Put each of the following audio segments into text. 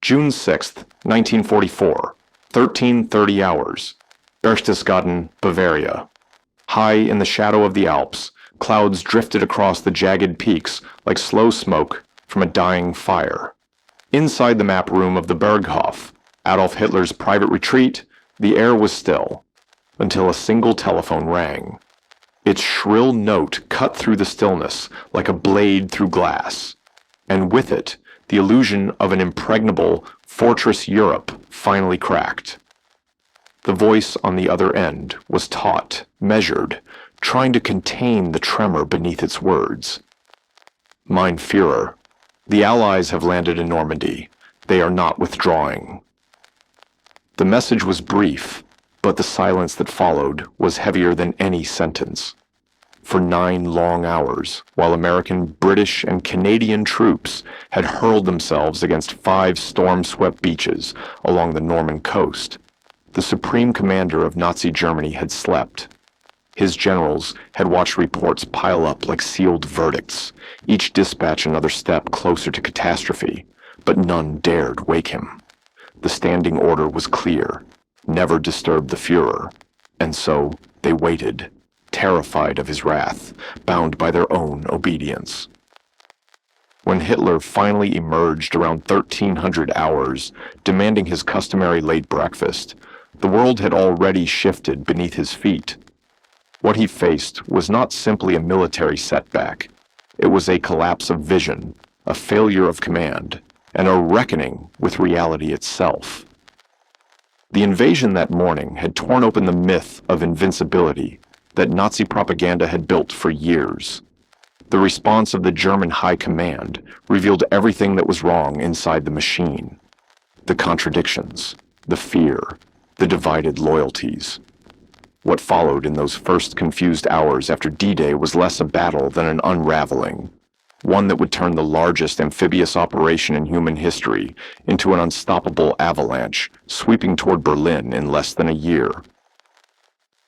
June 6, 1944, 13:30 hours, Berchtesgaden, Bavaria. High in the shadow of the Alps, clouds drifted across the jagged peaks like slow smoke from a dying fire. Inside the map room of the Berghof, Adolf Hitler's private retreat, the air was still, until a single telephone rang. Its shrill note cut through the stillness like a blade through glass, and with it, the illusion of an impregnable fortress Europe finally cracked. The voice on the other end was taut, measured, trying to contain the tremor beneath its words. Mein Führer, the Allies have landed in Normandy. They are not withdrawing. The message was brief, but the silence that followed was heavier than any sentence. For 9 long hours, while American, British, and Canadian troops had hurled themselves against 5 storm-swept beaches along the Norman coast, the supreme commander of Nazi Germany had slept. His generals had watched reports pile up like sealed verdicts, each dispatch another step closer to catastrophe, but none dared wake him. The standing order was clear: never disturb the Führer, and so they waited, terrified of his wrath, bound by their own obedience. When Hitler finally emerged around 1300 hours, demanding his customary late breakfast, the world had already shifted beneath his feet. What he faced was not simply a military setback. It was a collapse of vision, a failure of command, and a reckoning with reality itself. The invasion that morning had torn open the myth of invincibility that Nazi propaganda had built for years. The response of the German High Command revealed everything that was wrong inside the machine. The contradictions, the fear, the divided loyalties. What followed in those first confused hours after D-Day was less a battle than an unraveling, one that would turn the largest amphibious operation in human history into an unstoppable avalanche, sweeping toward Berlin in less than a year.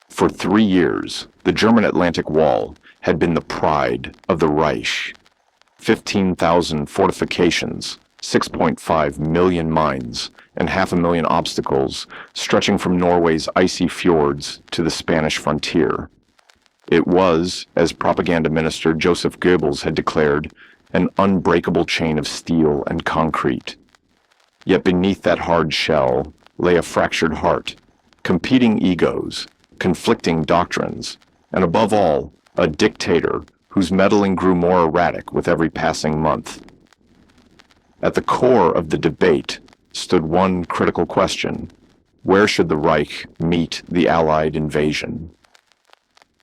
For 3 years, the German Atlantic Wall had been the pride of the Reich. 15,000 fortifications, 6.5 million mines, and 500,000 obstacles stretching from Norway's icy fjords to the Spanish frontier. It was, as propaganda minister Joseph Goebbels had declared, an unbreakable chain of steel and concrete. Yet beneath that hard shell lay a fractured heart, competing egos, conflicting doctrines, and above all, a dictator whose meddling grew more erratic with every passing month. At the core of the debate stood one critical question: where should the Reich meet the Allied invasion?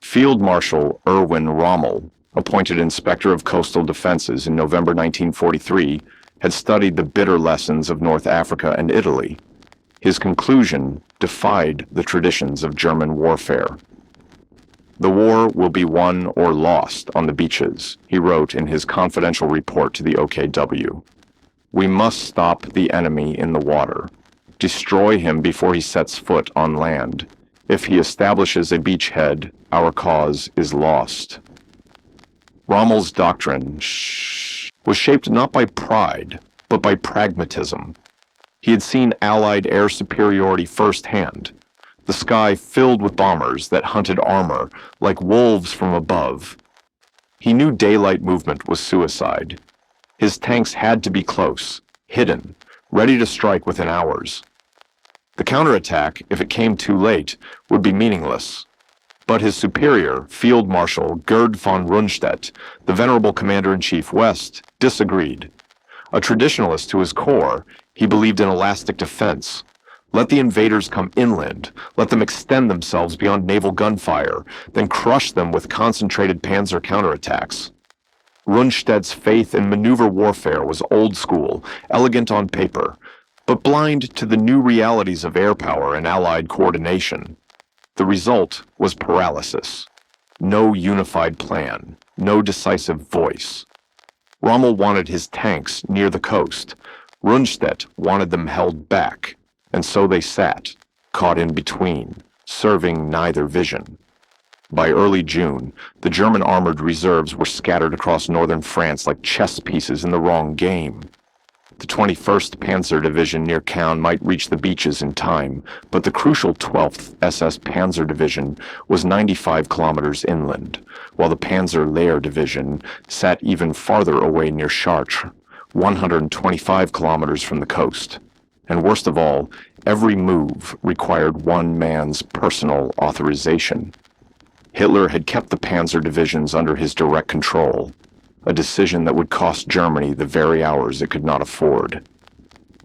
Field Marshal Erwin Rommel, appointed Inspector of Coastal Defenses in November 1943, had studied the bitter lessons of North Africa and Italy. His conclusion defied the traditions of German warfare. "The war will be won or lost on the beaches," he wrote in his confidential report to the OKW. "We must stop the enemy in the water, destroy him before he sets foot on land. If he establishes a beachhead, our cause is lost." Rommel's doctrine was shaped not by pride, but by pragmatism. He had seen Allied air superiority firsthand, the sky filled with bombers that hunted armor like wolves from above. He knew daylight movement was suicide. His tanks had to be close, hidden, ready to strike within hours. The counterattack, if it came too late, would be meaningless. But his superior, Field Marshal Gerd von Rundstedt, the venerable Commander-in-Chief West, disagreed. A traditionalist to his core, he believed in elastic defense. Let the invaders come inland, let them extend themselves beyond naval gunfire, then crush them with concentrated panzer counterattacks. Rundstedt's faith in maneuver warfare was old school, elegant on paper, but blind to the new realities of air power and Allied coordination. The result was paralysis. No unified plan, no decisive voice. Rommel wanted his tanks near the coast. Rundstedt wanted them held back, and so they sat, caught in between, serving neither vision. By early June, the German armored reserves were scattered across northern France like chess pieces in the wrong game. The 21st Panzer Division near Caen might reach the beaches in time, but the crucial 12th SS Panzer Division was 95 kilometers inland, while the Panzer Lehr Division sat even farther away near Chartres, 125 kilometers from the coast. And worst of all, every move required one man's personal authorization. Hitler had kept the Panzer divisions under his direct control, a decision that would cost Germany the very hours it could not afford.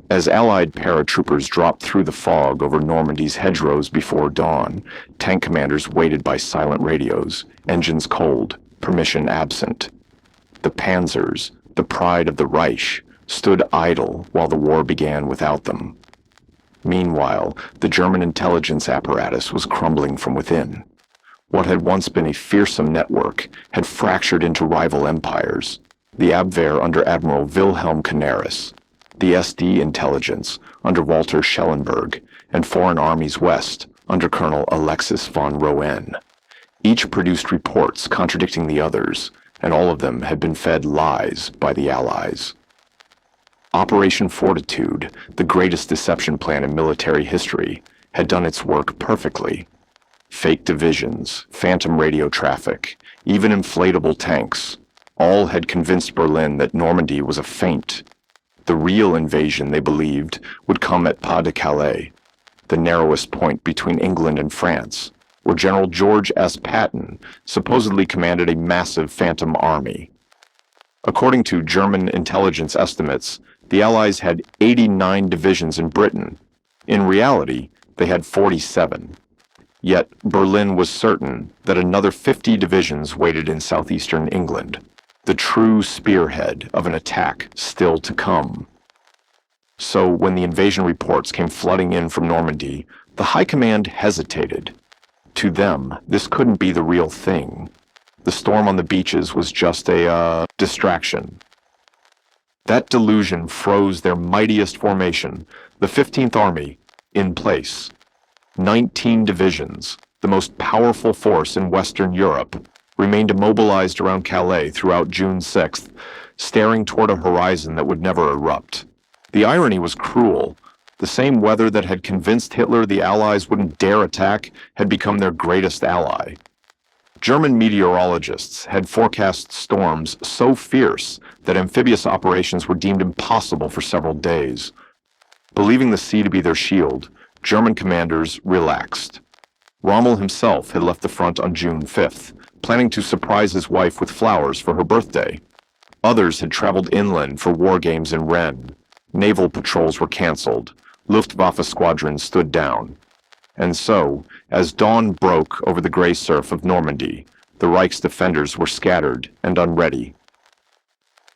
As Allied paratroopers dropped through the fog over Normandy's hedgerows before dawn, tank commanders waited by silent radios, engines cold, permission absent. The Panzers, the pride of the Reich, stood idle while the war began without them. Meanwhile, the German intelligence apparatus was crumbling from within. What had once been a fearsome network had fractured into rival empires. The Abwehr under Admiral Wilhelm Canaris, the SD intelligence under Walter Schellenberg, and Foreign Armies West under Colonel Alexis von Rohen. Each produced reports contradicting the others, and all of them had been fed lies by the Allies. Operation Fortitude, the greatest deception plan in military history, had done its work perfectly. Fake divisions, phantom radio traffic, even inflatable tanks, all had convinced Berlin that Normandy was a feint. The real invasion, they believed, would come at Pas de Calais, the narrowest point between England and France, where General George S. Patton supposedly commanded a massive phantom army. According to German intelligence estimates, the Allies had 89 divisions in Britain. In reality, they had 47. Yet Berlin was certain that another 50 divisions waited in southeastern England, the true spearhead of an attack still to come. So when the invasion reports came flooding in from Normandy, the High Command hesitated. To them, this couldn't be the real thing. The storm on the beaches was just a distraction. That delusion froze their mightiest formation, the 15th Army, in place. 19 divisions, the most powerful force in Western Europe, remained immobilized around Calais throughout June 6th, staring toward a horizon that would never erupt. The irony was cruel. The same weather that had convinced Hitler the Allies wouldn't dare attack had become their greatest ally. German meteorologists had forecast storms so fierce that amphibious operations were deemed impossible for several days. Believing the sea to be their shield, German commanders relaxed. Rommel himself had left the front on June 5th, planning to surprise his wife with flowers for her birthday. Others had traveled inland for war games in Rennes. Naval patrols were canceled. Luftwaffe squadrons stood down. And so, as dawn broke over the gray surf of Normandy, the Reich's defenders were scattered and unready.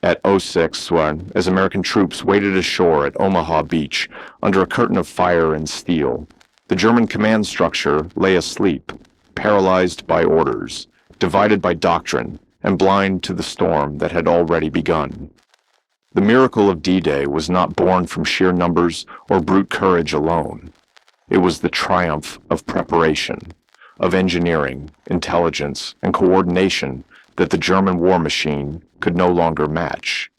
At 06, as American troops waded ashore at Omaha Beach under a curtain of fire and steel, the German command structure lay asleep, paralyzed by orders, divided by doctrine, and blind to the storm that had already begun. The miracle of D-Day was not born from sheer numbers or brute courage alone. It was the triumph of preparation, of engineering, intelligence, and coordination that the German war machine could no longer match.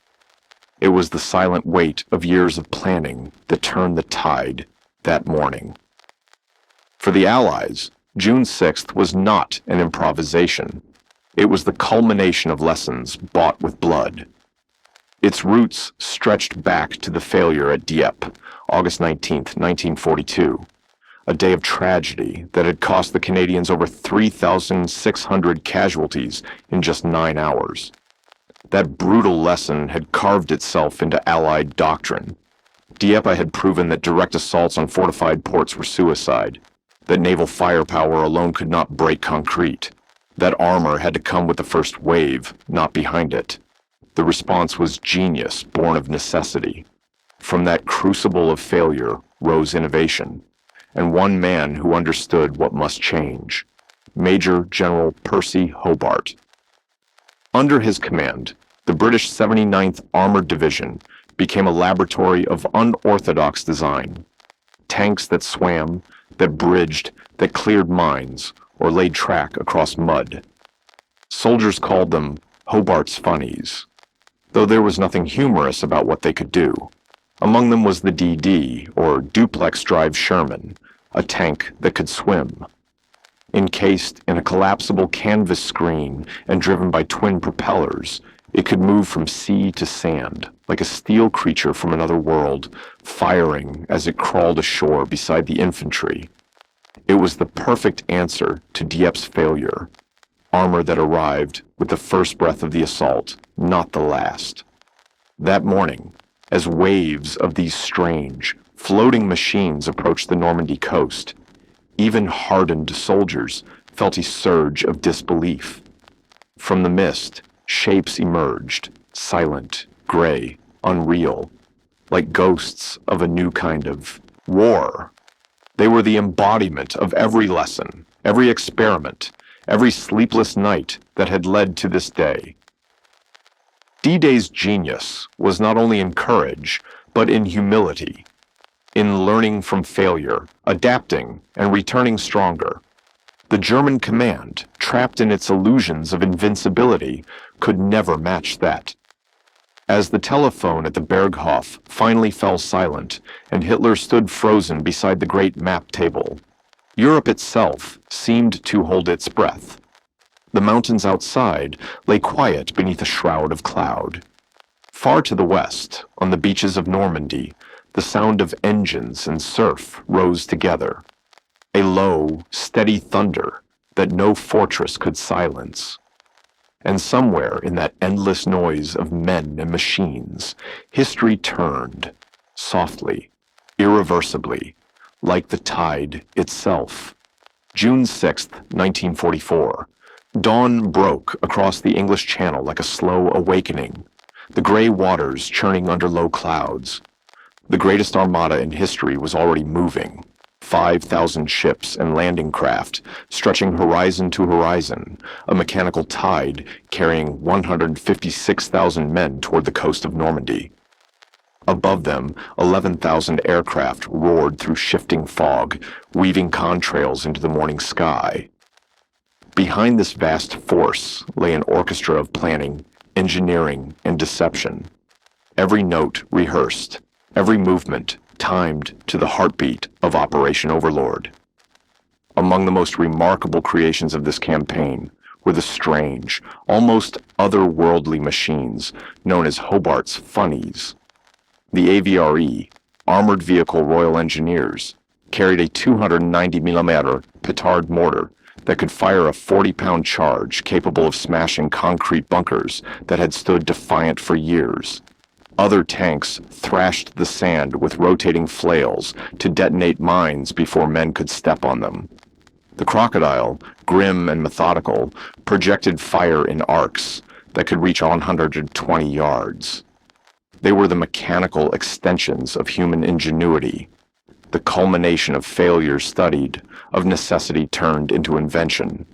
It was the silent weight of years of planning that turned the tide that morning. For the Allies, June 6th was not an improvisation. It was the culmination of lessons bought with blood. Its roots stretched back to the failure at Dieppe, August 19, 1942, a day of tragedy that had cost the Canadians over 3,600 casualties in just 9 hours. That brutal lesson had carved itself into Allied doctrine. Dieppe had proven that direct assaults on fortified ports were suicide, that naval firepower alone could not break concrete, that armor had to come with the first wave, not behind it. The response was genius born of necessity. From that crucible of failure rose innovation, and one man who understood what must change, Major General Percy Hobart. Under his command, the British 79th Armored Division became a laboratory of unorthodox design. Tanks that swam, that bridged, that cleared mines, or laid track across mud. Soldiers called them Hobart's Funnies, though there was nothing humorous about what they could do. Among them was the DD, or duplex drive Sherman, a tank that could swim. Encased in a collapsible canvas screen and driven by twin propellers, it could move from sea to sand, like a steel creature from another world, firing as it crawled ashore beside the infantry. It was the perfect answer to Dieppe failure, armor that arrived with the first breath of the assault, not the last. That morning, as waves of these strange, floating machines approached the Normandy coast, even hardened soldiers felt a surge of disbelief. From the mist, shapes emerged, silent, gray, unreal, like ghosts of a new kind of war. They were the embodiment of every lesson, every experiment, every sleepless night that had led to this day. D-Day's genius was not only in courage, but in humility, in learning from failure, adapting, and returning stronger. The German command, trapped in its illusions of invincibility, could never match that. As the telephone at the Berghof finally fell silent and Hitler stood frozen beside the great map table, Europe itself seemed to hold its breath. The mountains outside lay quiet beneath a shroud of cloud. Far to the west, on the beaches of Normandy, the sound of engines and surf rose together, a low, steady thunder that no fortress could silence. And somewhere in that endless noise of men and machines, history turned, softly, irreversibly, like the tide itself. June 6, 1944. Dawn broke across the English Channel like a slow awakening, the gray waters churning under low clouds. The greatest armada in history was already moving, 5,000 ships and landing craft stretching horizon to horizon, a mechanical tide carrying 156,000 men toward the coast of Normandy. Above them, 11,000 aircraft roared through shifting fog, weaving contrails into the morning sky. Behind this vast force lay an orchestra of planning, engineering, and deception. Every note rehearsed, every movement timed to the heartbeat of Operation Overlord. Among the most remarkable creations of this campaign were the strange, almost otherworldly machines known as Hobart's Funnies. The AVRE, Armored Vehicle Royal Engineers, carried a 290mm petard mortar that could fire a 40-pound charge capable of smashing concrete bunkers that had stood defiant for years. Other tanks thrashed the sand with rotating flails to detonate mines before men could step on them. The Crocodile, grim and methodical, projected fire in arcs that could reach 120 yards. They were the mechanical extensions of human ingenuity, the culmination of failure studied, of necessity turned into invention.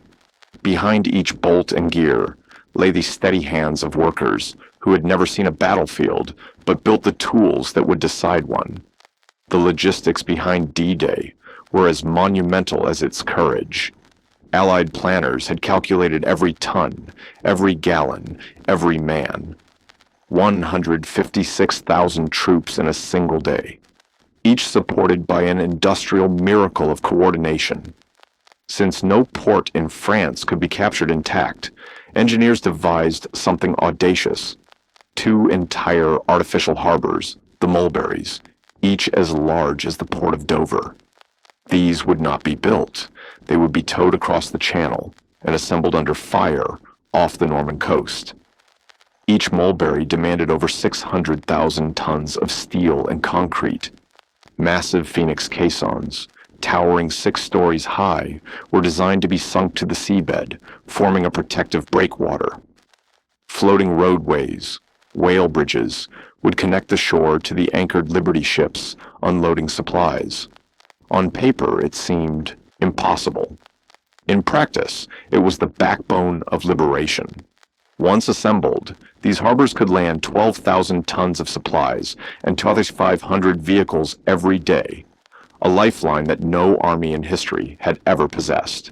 Behind each bolt and gear lay the steady hands of workers who had never seen a battlefield but built the tools that would decide one. The logistics behind D-Day were as monumental as its courage. Allied planners had calculated every ton, every gallon, every man. 156,000 troops in a single day, each supported by an industrial miracle of coordination. Since no port in France could be captured intact, engineers devised something audacious. 2 entire artificial harbors, the Mulberries, each as large as the port of Dover. These would not be built. They would be towed across the channel and assembled under fire off the Norman coast. Each Mulberry demanded over 600,000 tons of steel and concrete. Massive Phoenix caissons, towering 6 stories high, were designed to be sunk to the seabed, forming a protective breakwater. Floating roadways, whale bridges, would connect the shore to the anchored Liberty ships unloading supplies. On paper, it seemed impossible. In practice, it was the backbone of liberation. Once assembled, these harbors could land 12,000 tons of supplies and 2,500 vehicles every day, a lifeline that no army in history had ever possessed.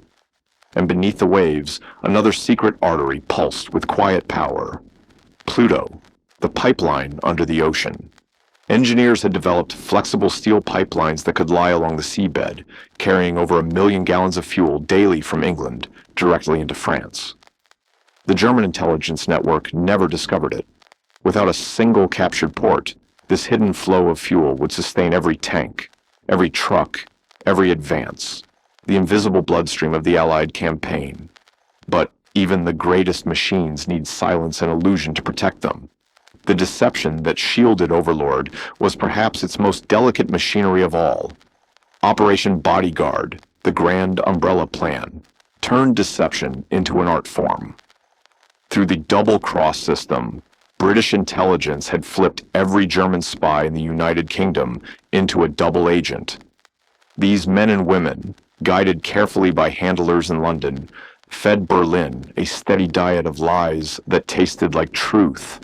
And beneath the waves, another secret artery pulsed with quiet power. Pluto, the pipeline under the ocean. Engineers had developed flexible steel pipelines that could lie along the seabed, carrying over 1 million gallons of fuel daily from England directly into France. The German intelligence network never discovered it. Without a single captured port, this hidden flow of fuel would sustain every tank, every truck, every advance, the invisible bloodstream of the Allied campaign. But even the greatest machines need silence and illusion to protect them. The deception that shielded Overlord was perhaps its most delicate machinery of all. Operation Bodyguard, the grand umbrella plan, turned deception into an art form. Through the double-cross system, British intelligence had flipped every German spy in the United Kingdom into a double agent. These men and women, guided carefully by handlers in London, fed Berlin a steady diet of lies that tasted like truth.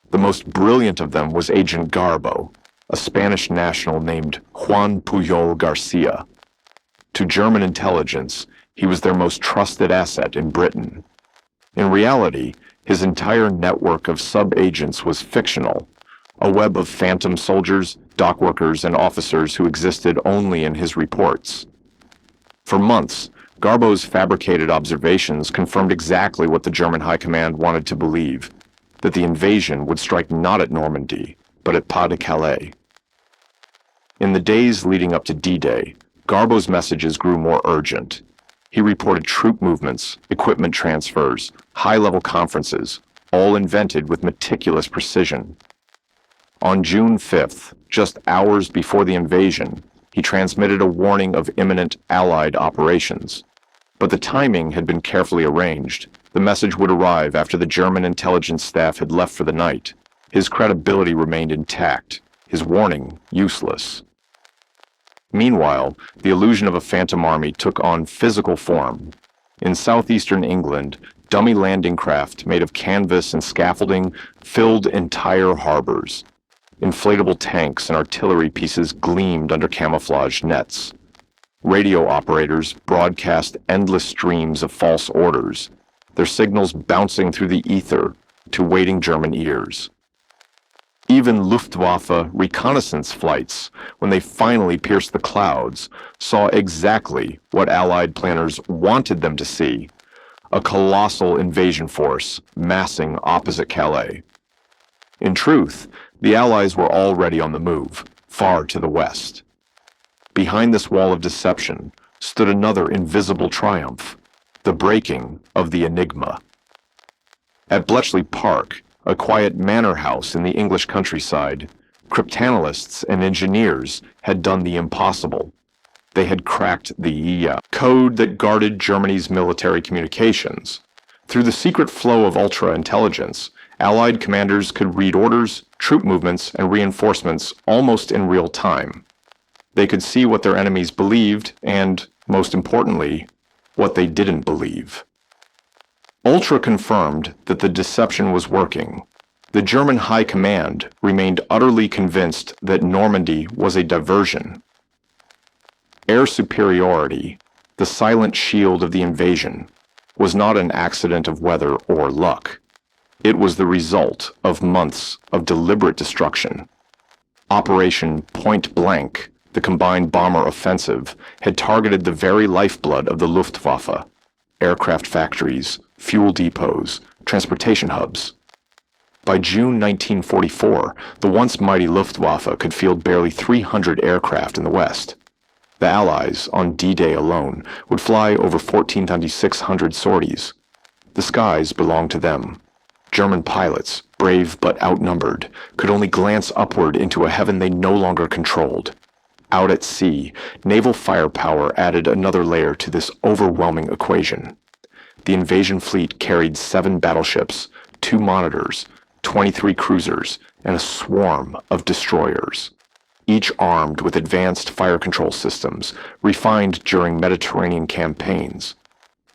The most brilliant of them was Agent Garbo, a Spanish national named Juan Pujol Garcia. To German intelligence, he was their most trusted asset in Britain. In reality, his entire network of sub-agents was fictional, a web of phantom soldiers, dock workers, and officers who existed only in his reports. For months, Garbo's fabricated observations confirmed exactly what the German High Command wanted to believe, that the invasion would strike not at Normandy, but at Pas-de-Calais. In the days leading up to D-Day, Garbo's messages grew more urgent. He reported troop movements, equipment transfers, high-level conferences, all invented with meticulous precision. On June 5th, just hours before the invasion, he transmitted a warning of imminent Allied operations. But the timing had been carefully arranged. The message would arrive after the German intelligence staff had left for the night. His credibility remained intact, his warning useless. Meanwhile, the illusion of a phantom army took on physical form. In southeastern England, dummy landing craft made of canvas and scaffolding filled entire harbors. Inflatable tanks and artillery pieces gleamed under camouflage nets. Radio operators broadcast endless streams of false orders, their signals bouncing through the ether to waiting German ears. Even Luftwaffe reconnaissance flights, when they finally pierced the clouds, saw exactly what Allied planners wanted them to see: a colossal invasion force massing opposite Calais. In truth, the Allies were already on the move, far to the west. Behind this wall of deception stood another invisible triumph: the breaking of the enigma. At Bletchley Park, a quiet manor house in the English countryside, cryptanalysts and engineers had done the impossible. They had cracked the code that guarded Germany's military communications. Through the secret flow of ultra-intelligence, Allied commanders could read orders, troop movements, and reinforcements almost in real time. They could see what their enemies believed and, most importantly, what they didn't believe. Ultra confirmed that the deception was working. The German High Command remained utterly convinced that Normandy was a diversion. Air superiority, the silent shield of the invasion, was not an accident of weather or luck. It was the result of months of deliberate destruction. Operation Point Blank, the combined bomber offensive, had targeted the very lifeblood of the Luftwaffe: aircraft factories, fuel depots, transportation hubs. By June 1944, the once mighty Luftwaffe could field barely 300 aircraft in the West. The Allies, on D-Day alone, would fly over 14,600 sorties. The skies belonged to them. German pilots, brave but outnumbered, could only glance upward into a heaven they no longer controlled. Out at sea, naval firepower added another layer to this overwhelming equation. The invasion fleet carried 7 battleships, 2 monitors, 23 cruisers, and a swarm of destroyers, each armed with advanced fire control systems refined during Mediterranean campaigns.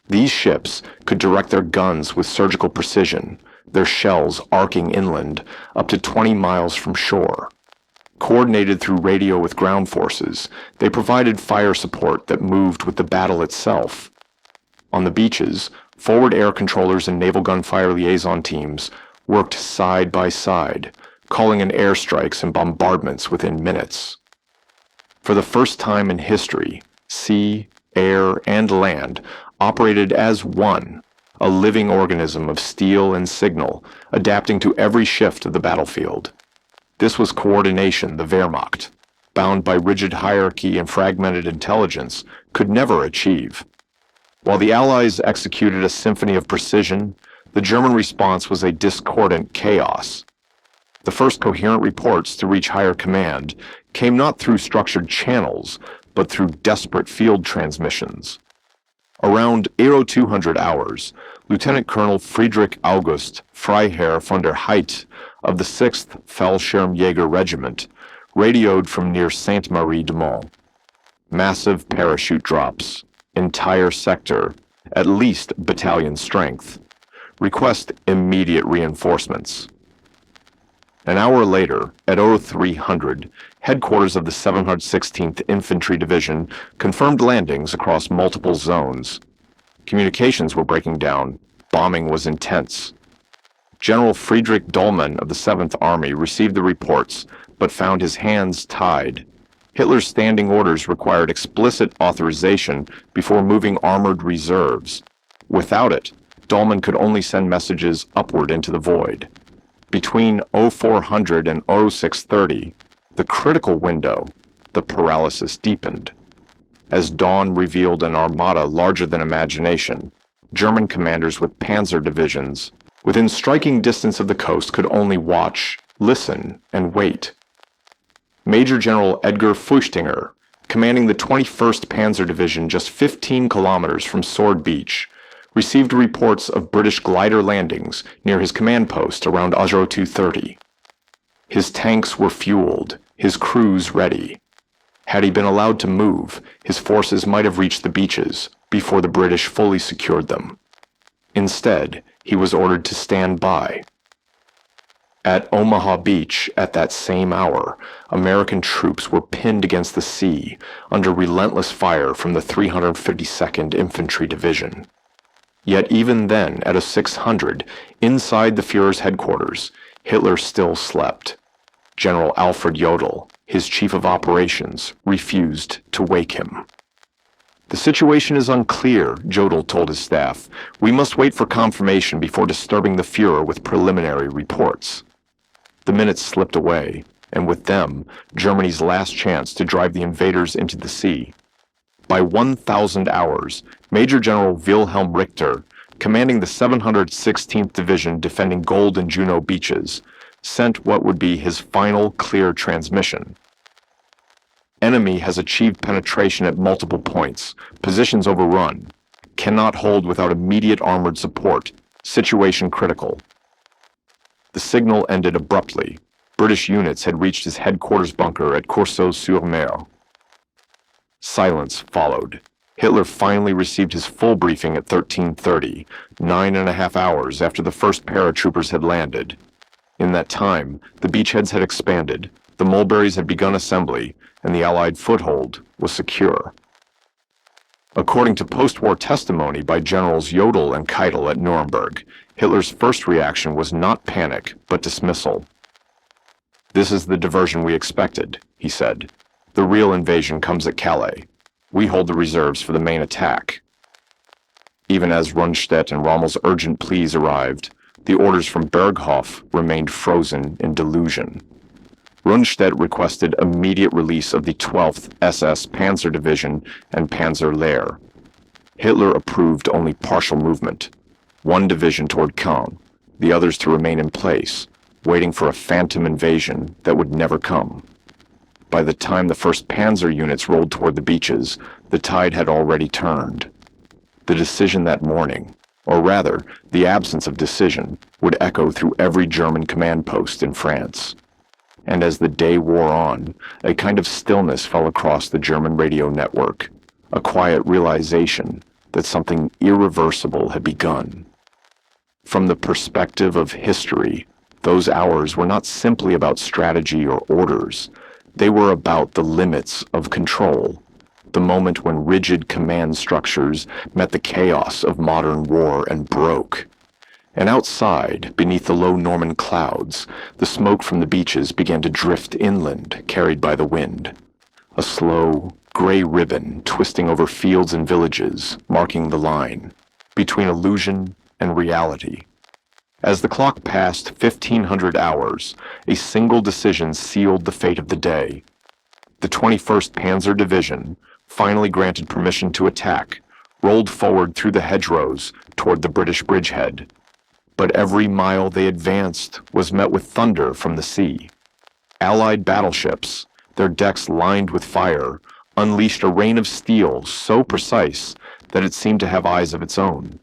These ships could direct their guns with surgical precision, their shells arcing inland up to 20 miles from shore. Coordinated through radio with ground forces, they provided fire support that moved with the battle itself. On the beaches, forward air controllers and naval gunfire liaison teams worked side by side, calling in airstrikes and bombardments within minutes. For the first time in history, sea, air, and land operated as one, a living organism of steel and signal, adapting to every shift of the battlefield. This was coordination the Wehrmacht, bound by rigid hierarchy and fragmented intelligence, could never achieve. While the Allies executed a symphony of precision, the German response was a discordant chaos. The first coherent reports to reach higher command came not through structured channels, but through desperate field transmissions. Around 0200 hours, Lieutenant Colonel Friedrich August Freiherr von der Heydt of the 6th Fallschirmjäger Regiment radioed from near Sainte-Marie-de-Mont. Massive parachute drops, entire sector, at least battalion strength. Request immediate reinforcements. An hour later, at 0300, headquarters of the 716th Infantry Division confirmed landings across multiple zones. Communications were breaking down. Bombing was intense. General Friedrich Dollmann of the 7th Army received the reports, but found his hands tied. Hitler's standing orders required explicit authorization before moving armored reserves. Without it, Dollmann could only send messages upward into the void. Between 0400 and 0630, the critical window, the paralysis deepened. As dawn revealed an armada larger than imagination, German commanders with panzer divisions, within striking distance of the coast, could only watch, listen, and wait. Major General Edgar Feuchtinger, commanding the 21st Panzer Division just 15 kilometers from Sword Beach, received reports of British glider landings near his command post around 0230. His tanks were fueled, his crews ready. Had he been allowed to move, his forces might have reached the beaches before the British fully secured them. Instead, he was ordered to stand by. At Omaha Beach, at that same hour, American troops were pinned against the sea under relentless fire from the 352nd Infantry Division. Yet even then, at 0600, inside the Führer's headquarters, Hitler still slept. General Alfred Jodl, his chief of operations, refused to wake him. "The situation is unclear," Jodl told his staff. "We must wait for confirmation before disturbing the Führer with preliminary reports." The minutes slipped away, and with them, Germany's last chance to drive the invaders into the sea. By 1000 hours, Major General Wilhelm Richter, commanding the 716th Division defending Gold and Juno beaches, sent what would be his final clear transmission. "Enemy has achieved penetration at multiple points. Positions overrun. Cannot hold without immediate armored support. Situation critical." The signal ended abruptly. British units had reached his headquarters bunker at Courseulles-sur-Mer. Silence followed. Hitler finally received his full briefing at 1330, 9.5 hours after the first paratroopers had landed. In that time, the beachheads had expanded, the mulberries had begun assembly, and the Allied foothold was secure. According to post-war testimony by Generals Jodl and Keitel at Nuremberg, Hitler's first reaction was not panic, but dismissal. "This is the diversion we expected," he said. "The real invasion comes at Calais. We hold the reserves for the main attack." Even as Rundstedt and Rommel's urgent pleas arrived, the orders from Berghof remained frozen in delusion. Rundstedt requested immediate release of the 12th SS Panzer Division and Panzer Lehr. Hitler approved only partial movement, one division toward Caen, the others to remain in place, waiting for a phantom invasion that would never come. By the time the first panzer units rolled toward the beaches, the tide had already turned. The decision that morning, or rather, the absence of decision, would echo through every German command post in France. And as the day wore on, a kind of stillness fell across the German radio network, a quiet realization that something irreversible had begun. From the perspective of history, those hours were not simply about strategy or orders. They were about the limits of control, the moment when rigid command structures met the chaos of modern war and broke. And outside, beneath the low Norman clouds, the smoke from the beaches began to drift inland, carried by the wind. A slow, gray ribbon twisting over fields and villages, marking the line between illusion and reality. As the clock passed 1500 hours, a single decision sealed the fate of the day. The 21st Panzer Division, finally granted permission to attack, rolled forward through the hedgerows toward the British bridgehead. But every mile they advanced was met with thunder from the sea. Allied battleships, their decks lined with fire, unleashed a rain of steel so precise that it seemed to have eyes of its own.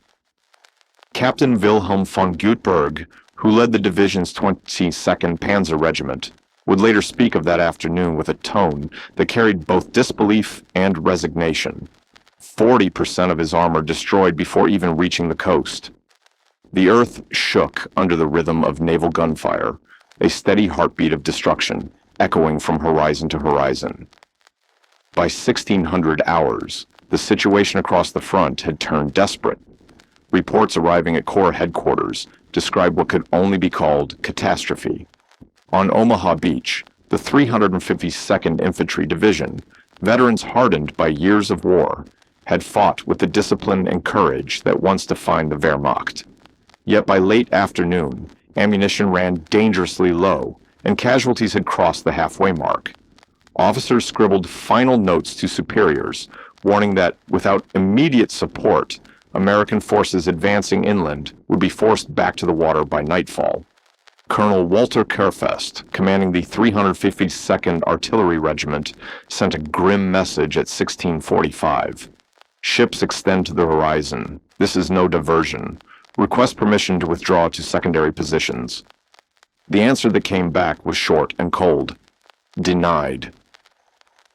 Captain Wilhelm von Gutenberg, who led the division's 22nd Panzer Regiment, would later speak of that afternoon with a tone that carried both disbelief and resignation. 40% of his armor destroyed before even reaching the coast. The earth shook under the rhythm of naval gunfire, a steady heartbeat of destruction, echoing from horizon to horizon. By 1600 hours, the situation across the front had turned desperate. Reports arriving at Corps headquarters described what could only be called catastrophe. On Omaha Beach, the 352nd Infantry Division, veterans hardened by years of war, had fought with the discipline and courage that once defined the Wehrmacht. Yet by late afternoon, ammunition ran dangerously low, and casualties had crossed the halfway mark. Officers scribbled final notes to superiors, warning that without immediate support, American forces advancing inland would be forced back to the water by nightfall. Colonel Walter Kerfest, commanding the 352nd Artillery Regiment, sent a grim message at 1645. Ships extend to the horizon. This is no diversion. Request permission to withdraw to secondary positions. The answer that came back was short and cold. Denied.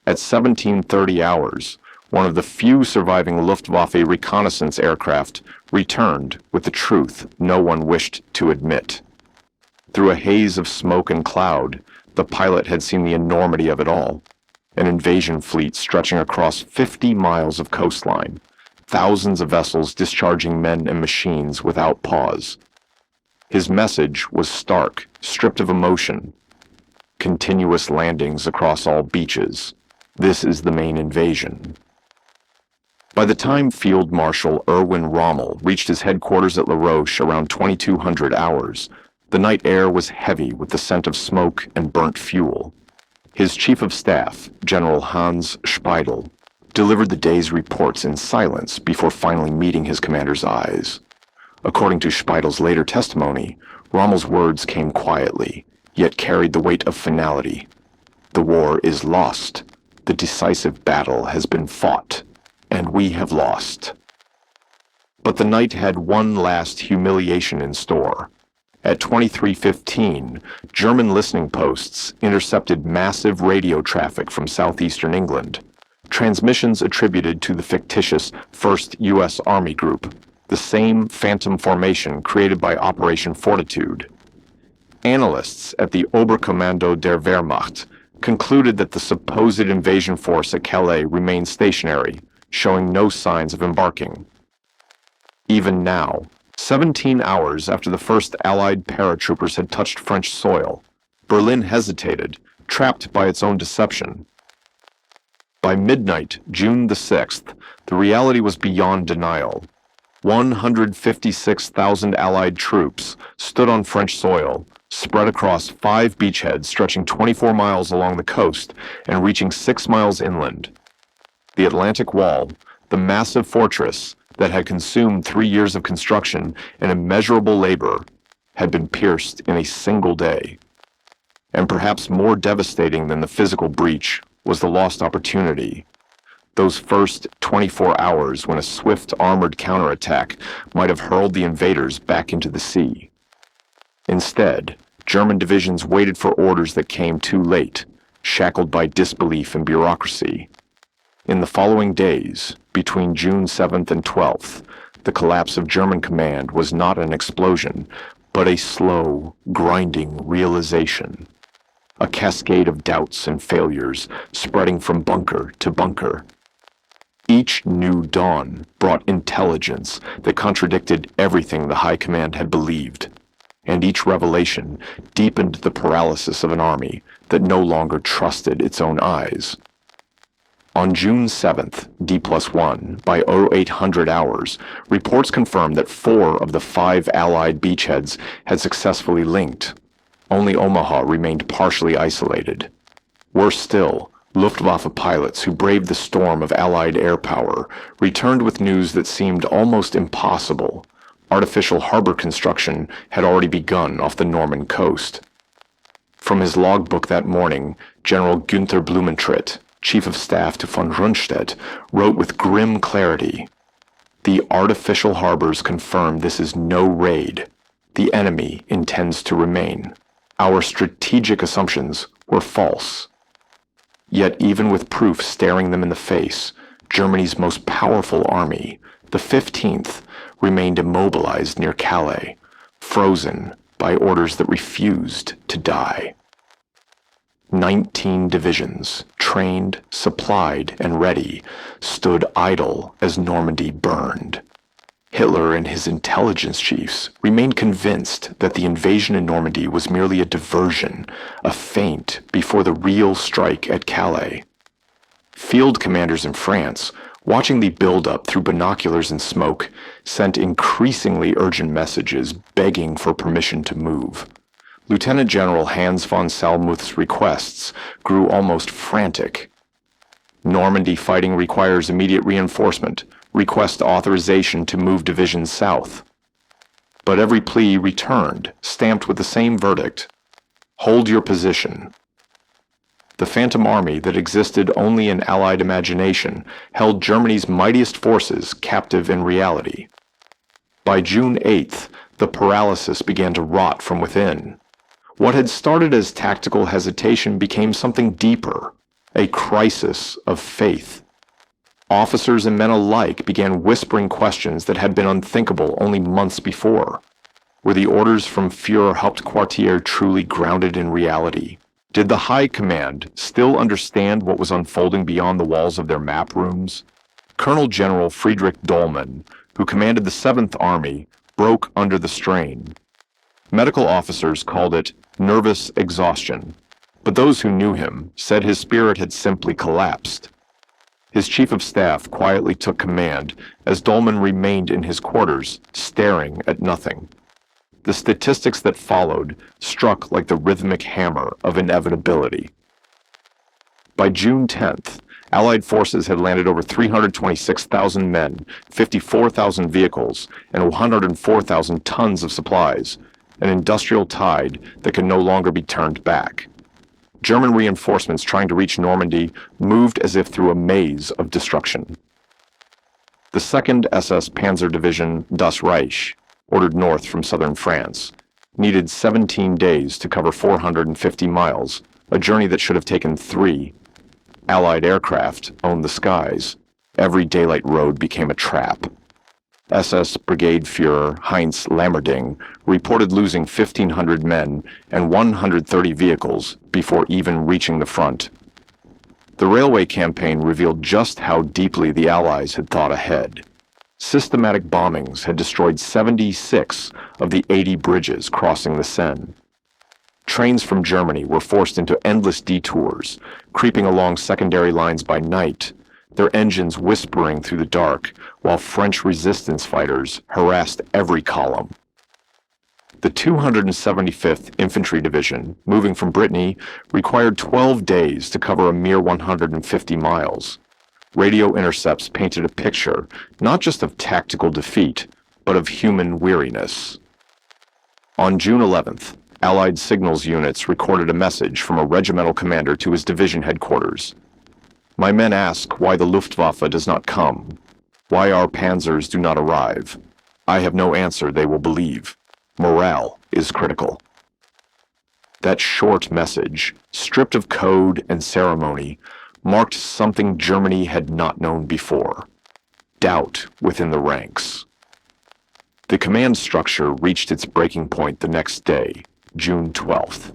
At 1730 hours, one of the few surviving Luftwaffe reconnaissance aircraft returned with the truth no one wished to admit. Through a haze of smoke and cloud, the pilot had seen the enormity of it all. An invasion fleet stretching across 50 miles of coastline, thousands of vessels discharging men and machines without pause. His message was stark, stripped of emotion. Continuous landings across all beaches. This is the main invasion. By the time Field Marshal Erwin Rommel reached his headquarters at La Roche around 2200 hours, the night air was heavy with the scent of smoke and burnt fuel. His chief of staff, General Hans Speidel, delivered the day's reports in silence before finally meeting his commander's eyes. According to Speidel's later testimony, Rommel's words came quietly, yet carried the weight of finality. The war is lost. The decisive battle has been fought, and we have lost. But the night had one last humiliation in store. At 23:15, German listening posts intercepted massive radio traffic from southeastern England, transmissions attributed to the fictitious 1st U.S. Army Group, the same phantom formation created by Operation Fortitude. Analysts at the Oberkommando der Wehrmacht concluded that the supposed invasion force at Calais remained stationary, showing no signs of embarking. Even now, 17 hours after the first Allied paratroopers had touched French soil, Berlin hesitated, trapped by its own deception. By midnight, June the 6th, the reality was beyond denial. 156,000 Allied troops stood on French soil, spread across 5 beachheads stretching 24 miles along the coast and reaching 6 miles inland. The Atlantic Wall, the massive fortress that had consumed 3 years of construction and immeasurable labor, had been pierced in a single day. And perhaps more devastating than the physical breach was the lost opportunity. Those first 24 hours when a swift armored counterattack might have hurled the invaders back into the sea. Instead, German divisions waited for orders that came too late, shackled by disbelief and bureaucracy. In the following days, between June 7th and 12th, the collapse of German command was not an explosion, but a slow, grinding realization. A cascade of doubts and failures spreading from bunker to bunker. Each new dawn brought intelligence that contradicted everything the High Command had believed, and each revelation deepened the paralysis of an army that no longer trusted its own eyes. On June 7th, D+1, by 0800 hours, reports confirmed that 4 of the 5 Allied beachheads had successfully linked. Only Omaha remained partially isolated. Worse still, Luftwaffe pilots who braved the storm of Allied air power returned with news that seemed almost impossible. Artificial harbor construction had already begun off the Norman coast. From his logbook that morning, General Günther Blumentritt, Chief of Staff to von Rundstedt, wrote with grim clarity, "The artificial harbors confirm this is no raid. The enemy intends to remain. Our strategic assumptions were false." Yet even with proof staring them in the face, Germany's most powerful army, the 15th, remained immobilized near Calais, frozen by orders that refused to die. 19 divisions, trained, supplied, and ready, stood idle as Normandy burned. Hitler and his intelligence chiefs remained convinced that the invasion in Normandy was merely a diversion, a feint before the real strike at Calais. Field commanders in France, watching the build-up through binoculars and smoke, sent increasingly urgent messages begging for permission to move. Lieutenant General Hans von Salmuth's requests grew almost frantic. Normandy fighting requires immediate reinforcement. Request authorization to move divisions south. But every plea returned, stamped with the same verdict: hold your position. The phantom army that existed only in Allied imagination held Germany's mightiest forces captive in reality. By June 8th, the paralysis began to rot from within. What had started as tactical hesitation became something deeper, a crisis of faith. Officers and men alike began whispering questions that had been unthinkable only months before. Were the orders from Führer Hauptquartier truly grounded in reality? Did the High Command still understand what was unfolding beyond the walls of their map rooms? Colonel General Friedrich Dollmann, who commanded the 7th Army, broke under the strain. Medical officers called it nervous exhaustion, but those who knew him said his spirit had simply collapsed. His chief of staff quietly took command as Dollmann remained in his quarters, staring at nothing. The statistics that followed struck like the rhythmic hammer of inevitability. By June 10th, Allied forces had landed over 326,000 men, 54,000 vehicles, and 104,000 tons of supplies, an industrial tide that could no longer be turned back. German reinforcements trying to reach Normandy moved as if through a maze of destruction. The 2nd SS Panzer Division Das Reich, ordered north from southern France, needed 17 days to cover 450 miles, a journey that should have taken 3. Allied aircraft owned the skies. Every daylight road became a trap. SS Brigade Führer Heinz Lammerding reported losing 1,500 men and 130 vehicles before even reaching the front. The railway campaign revealed just how deeply the Allies had thought ahead. Systematic bombings had destroyed 76 of the 80 bridges crossing the Seine. Trains from Germany were forced into endless detours, creeping along secondary lines by night, their engines whispering through the dark, while French resistance fighters harassed every column. The 275th Infantry Division, moving from Brittany, required 12 days to cover a mere 150 miles. Radio intercepts painted a picture not just of tactical defeat, but of human weariness. On June 11th, Allied signals units recorded a message from a regimental commander to his division headquarters. "My men ask why the Luftwaffe does not come, why our panzers do not arrive. I have no answer they will believe. Morale is critical." That short message, stripped of code and ceremony, marked something Germany had not known before: doubt within the ranks. The command structure reached its breaking point the next day, June 12th.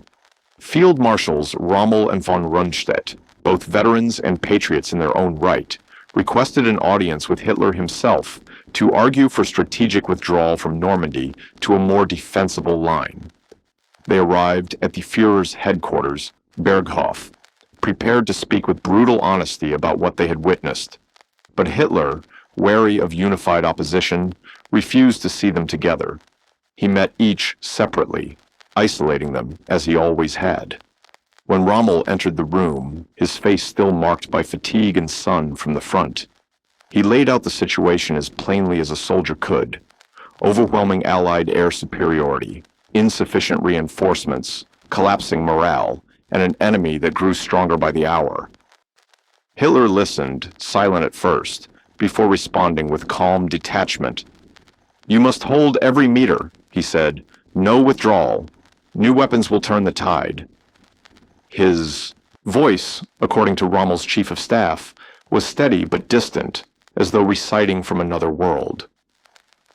Field Marshals Rommel and von Rundstedt, both veterans and patriots in their own right, requested an audience with Hitler himself to argue for strategic withdrawal from Normandy to a more defensible line. They arrived at the Führer's headquarters, Berghof, prepared to speak with brutal honesty about what they had witnessed. But Hitler, wary of unified opposition, refused to see them together. He met each separately, isolating them as he always had. When Rommel entered the room, his face still marked by fatigue and sun from the front, he laid out the situation as plainly as a soldier could: overwhelming Allied air superiority, insufficient reinforcements, collapsing morale, and an enemy that grew stronger by the hour. Hitler listened, silent at first, before responding with calm detachment. "You must hold every meter," he said. "No withdrawal. New weapons will turn the tide." His voice, according to Rommel's chief of staff, was steady but distant, as though reciting from another world.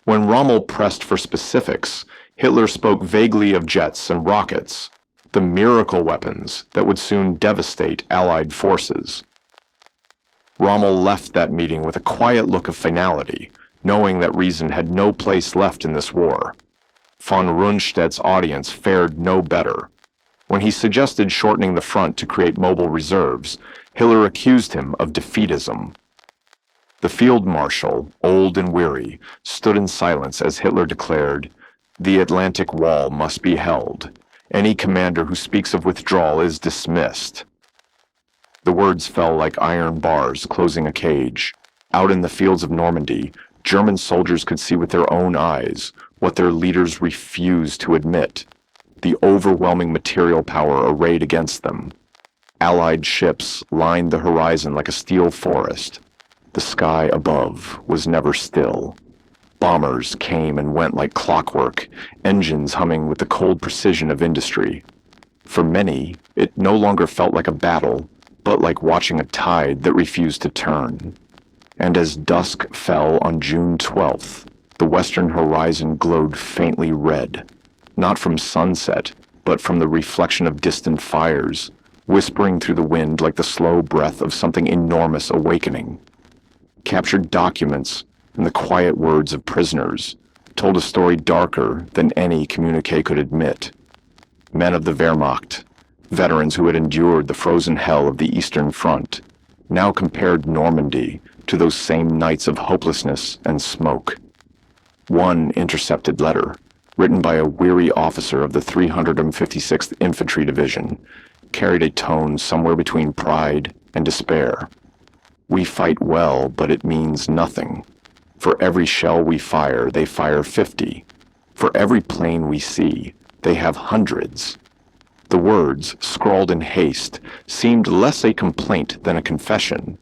When Rommel pressed for specifics, Hitler spoke vaguely of jets and rockets, the miracle weapons that would soon devastate Allied forces. Rommel left that meeting with a quiet look of finality, knowing that reason had no place left in this war. Von Rundstedt's audience fared no better. When he suggested shortening the front to create mobile reserves, Hitler accused him of defeatism. The field marshal, old and weary, stood in silence as Hitler declared, "The Atlantic Wall must be held. Any commander who speaks of withdrawal is dismissed." The words fell like iron bars closing a cage. Out in the fields of Normandy, German soldiers could see with their own eyes what their leaders refused to admit: the overwhelming material power arrayed against them. Allied ships lined the horizon like a steel forest. The sky above was never still. Bombers came and went like clockwork, engines humming with the cold precision of industry. For many, it no longer felt like a battle, but like watching a tide that refused to turn. And as dusk fell on June 12th, the western horizon glowed faintly red, not from sunset, but from the reflection of distant fires, whispering through the wind like the slow breath of something enormous awakening. Captured documents and the quiet words of prisoners told a story darker than any communique could admit. Men of the Wehrmacht, veterans who had endured the frozen hell of the Eastern Front, now compared Normandy to those same nights of hopelessness and smoke. One intercepted letter, written by a weary officer of the 356th Infantry Division, carried a tone somewhere between pride and despair. "We fight well, but it means nothing. For every shell we fire, they fire 50. For every plane we see, they have hundreds." The words, scrawled in haste, seemed less a complaint than a confession,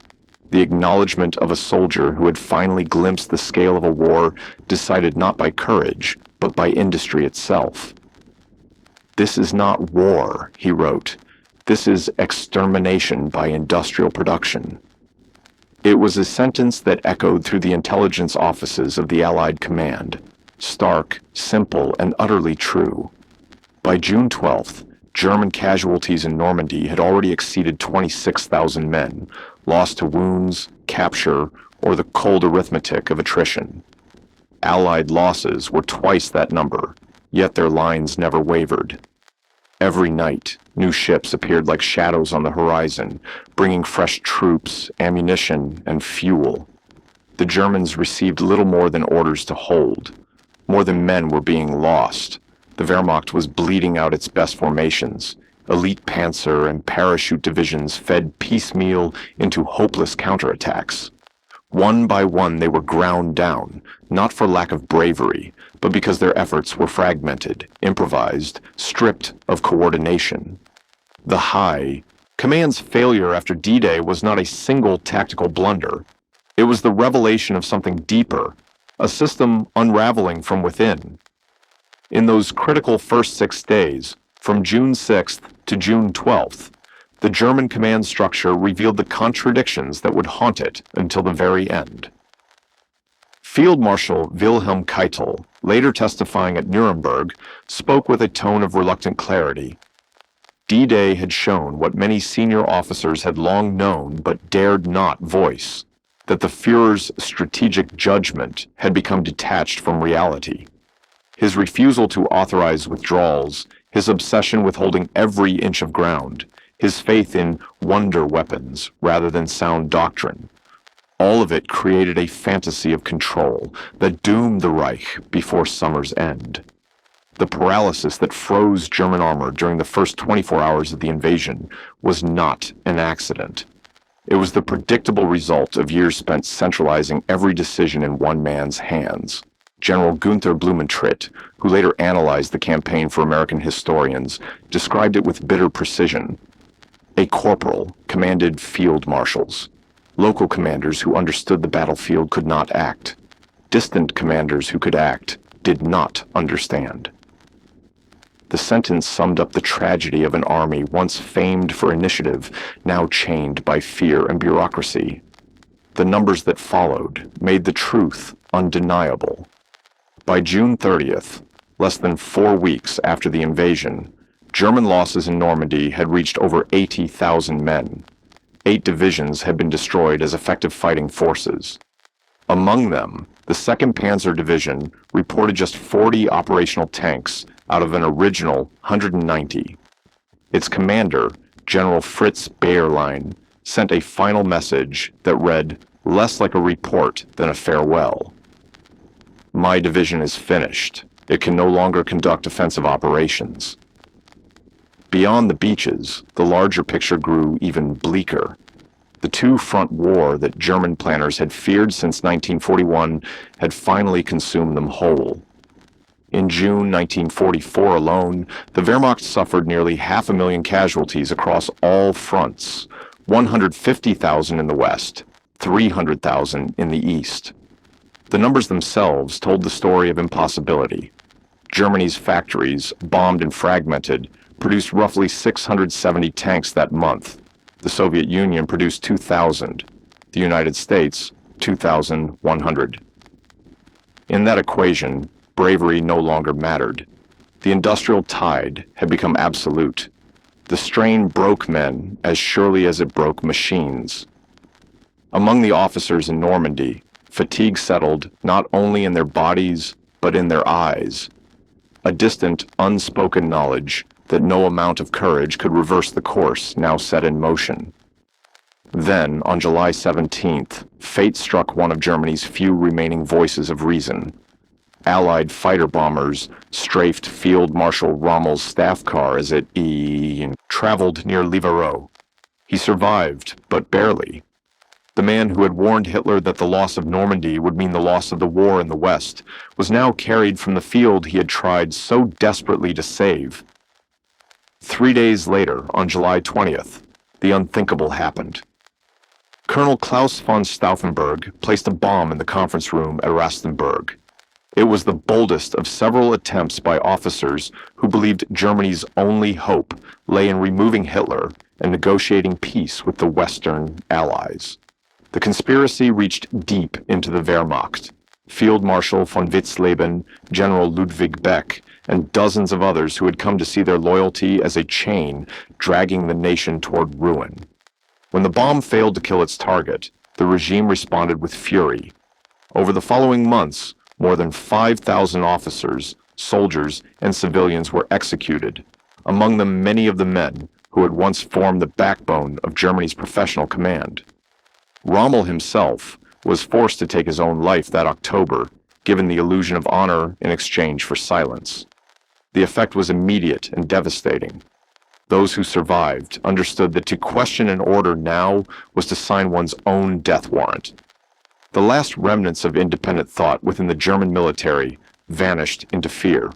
the acknowledgement of a soldier who had finally glimpsed the scale of a war decided not by courage, but by industry itself. "This is not war," he wrote. "This is extermination by industrial production." It was a sentence that echoed through the intelligence offices of the Allied command, stark, simple, and utterly true. By June 12th, German casualties in Normandy had already exceeded 26,000 men, lost to wounds, capture, or the cold arithmetic of attrition. Allied losses were twice that number, yet their lines never wavered. Every night, new ships appeared like shadows on the horizon, bringing fresh troops, ammunition, and fuel. The Germans received little more than orders to hold. More than men were being lost. The Wehrmacht was bleeding out its best formations. Elite panzer and parachute divisions fed piecemeal into hopeless counterattacks. One by one they were ground down, not for lack of bravery, but because their efforts were fragmented, improvised, stripped of coordination. The Command's failure after D-Day was not a single tactical blunder. It was the revelation of something deeper, a system unraveling from within. In those critical first 6 days, from June 6th to June 12th, the German command structure revealed the contradictions that would haunt it until the very end. Field Marshal Wilhelm Keitel, later testifying at Nuremberg, spoke with a tone of reluctant clarity. D-Day had shown what many senior officers had long known but dared not voice. that the Führer's strategic judgment had become detached from reality. His refusal to authorize withdrawals, his obsession with holding every inch of ground, his faith in wonder weapons rather than sound doctrine, all of it created a fantasy of control that doomed the Reich before summer's end. The paralysis that froze German armor during the first 24 hours of the invasion was not an accident. It was the predictable result of years spent centralizing every decision in one man's hands. General Gunther Blumentritt, who later analyzed the campaign for American historians, described it with bitter precision. A corporal commanded field marshals. Local commanders who understood the battlefield could not act. Distant commanders who could act did not understand. The sentence summed up the tragedy of an army once famed for initiative, now chained by fear and bureaucracy. The numbers that followed made the truth undeniable. By June 30th, less than 4 weeks after the invasion, German losses in Normandy had reached over 80,000 men. 8 divisions had been destroyed as effective fighting forces. Among them, the 2nd Panzer Division reported just 40 operational tanks out of an original 190. Its commander, General Fritz Bayerlein, sent a final message that read less like a report than a farewell. My division is finished. It can no longer conduct offensive operations. Beyond the beaches, the larger picture grew even bleaker. The two-front war that German planners had feared since 1941 had finally consumed them whole. In June 1944 alone, the Wehrmacht suffered nearly 500,000 casualties across all fronts, 150,000 in the west, 300,000 in the east. The numbers themselves told the story of impossibility. Germany's factories, bombed and fragmented, produced roughly 670 tanks that month. The Soviet Union produced 2,000. The United States, 2,100. In that equation, bravery no longer mattered. The industrial tide had become absolute. The strain broke men as surely as it broke machines. Among the officers in Normandy, fatigue settled not only in their bodies, but in their eyes. A distant, unspoken knowledge that no amount of courage could reverse the course now set in motion. Then, on July 17th, fate struck one of Germany's few remaining voices of reason. Allied fighter bombers strafed Field Marshal Rommel's staff car as it traveled near Livarot. He survived, but barely. The man who had warned Hitler that the loss of Normandy would mean the loss of the war in the West was now carried from the field he had tried so desperately to save. 3 days later, on July 20th, the unthinkable happened. Colonel Klaus von Stauffenberg placed a bomb in the conference room at Rastenburg. It was the boldest of several attempts by officers who believed Germany's only hope lay in removing Hitler and negotiating peace with the Western Allies. The conspiracy reached deep into the Wehrmacht. Field Marshal von Witzleben, General Ludwig Beck, and dozens of others who had come to see their loyalty as a chain dragging the nation toward ruin. When the bomb failed to kill its target, the regime responded with fury. Over the following months, more than 5,000 officers, soldiers, and civilians were executed, among them many of the men who had once formed the backbone of Germany's professional command. Rommel himself was forced to take his own life that October, given the illusion of honor in exchange for silence. The effect was immediate and devastating. Those who survived understood that to question an order now was to sign one's own death warrant. The last remnants of independent thought within the German military vanished into fear.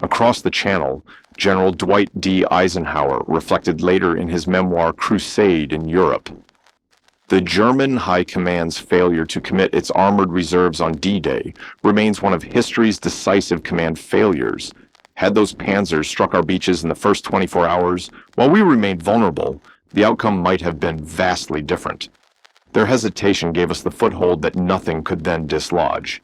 Across the Channel, General Dwight D. Eisenhower reflected later in his memoir Crusade in Europe. The German High Command's failure to commit its armored reserves on D-Day remains one of history's decisive command failures. Had those panzers struck our beaches in the first 24 hours, while we remained vulnerable, the outcome might have been vastly different. Their hesitation gave us the foothold that nothing could then dislodge.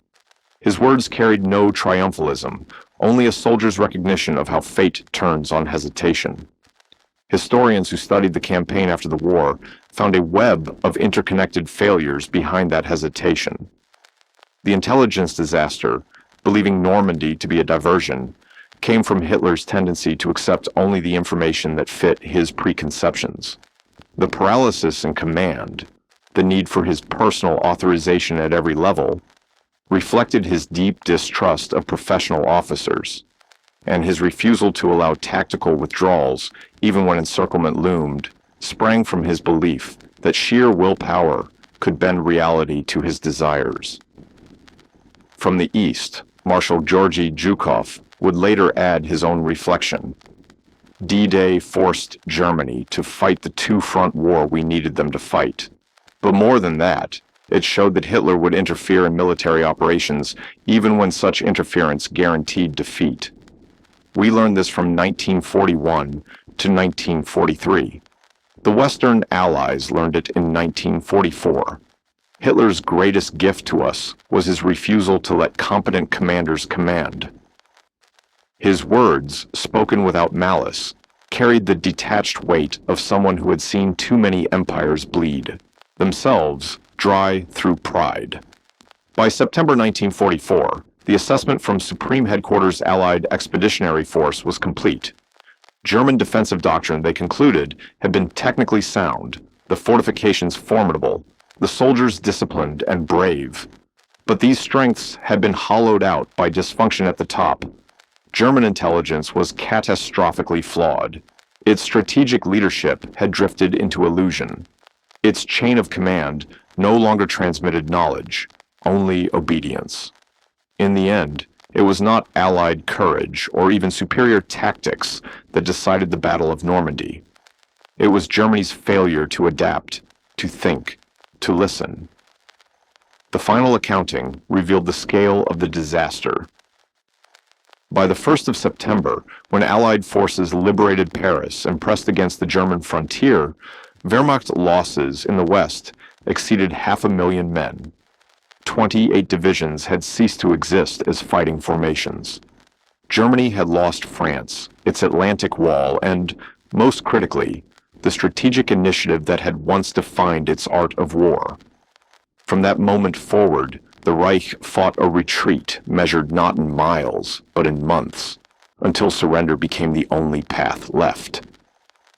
His words carried no triumphalism, only a soldier's recognition of how fate turns on hesitation. Historians who studied the campaign after the war found a web of interconnected failures behind that hesitation. The intelligence disaster, believing Normandy to be a diversion, came from Hitler's tendency to accept only the information that fit his preconceptions. The paralysis in command, the need for his personal authorization at every level, reflected his deep distrust of professional officers, and his refusal to allow tactical withdrawals, even when encirclement loomed, sprang from his belief that sheer willpower could bend reality to his desires. From the east, Marshal Georgy Zhukov would later add his own reflection. D-Day forced Germany to fight the two-front war we needed them to fight. But more than that, it showed that Hitler would interfere in military operations even when such interference guaranteed defeat. We learned this from 1941 to 1943. The Western Allies learned it in 1944. Hitler's greatest gift to us was his refusal to let competent commanders command. His words, spoken without malice, carried the detached weight of someone who had seen too many empires bleed, themselves dry through pride. By September 1944, the assessment from Supreme Headquarters Allied Expeditionary Force was complete. German defensive doctrine, they concluded, had been technically sound, the fortifications formidable, the soldiers disciplined and brave. But these strengths had been hollowed out by dysfunction at the top. German intelligence was catastrophically flawed. Its strategic leadership had drifted into illusion. Its chain of command no longer transmitted knowledge, only obedience. In the end, it was not Allied courage or even superior tactics that decided the Battle of Normandy. It was Germany's failure to adapt, to think, to listen. The final accounting revealed the scale of the disaster. By the 1st of September, when Allied forces liberated Paris and pressed against the German frontier, Wehrmacht losses in the West exceeded 500,000 men. 28 divisions had ceased to exist as fighting formations. Germany had lost France, its Atlantic Wall, and, most critically, the strategic initiative that had once defined its art of war. From that moment forward, the Reich fought a retreat measured not in miles, but in months, until surrender became the only path left.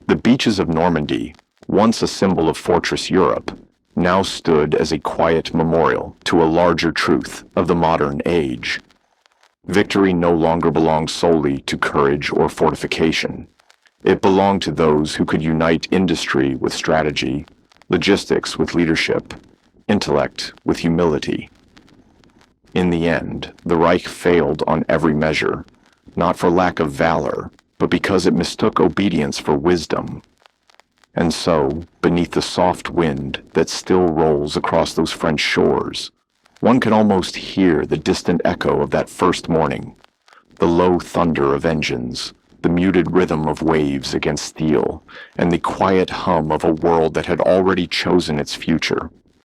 The beaches of Normandy, once a symbol of fortress Europe, now stood as a quiet memorial to a larger truth of the modern age. Victory no longer belonged solely to courage or fortification. It belonged to those who could unite industry with strategy, logistics with leadership, intellect with humility. In the end, the Reich failed on every measure, not for lack of valor, but because it mistook obedience for wisdom. And so, beneath the soft wind that still rolls across those French shores, one can almost hear the distant echo of that first morning, the low thunder of engines, the muted rhythm of waves against steel, and the quiet hum of a world that had already chosen its future.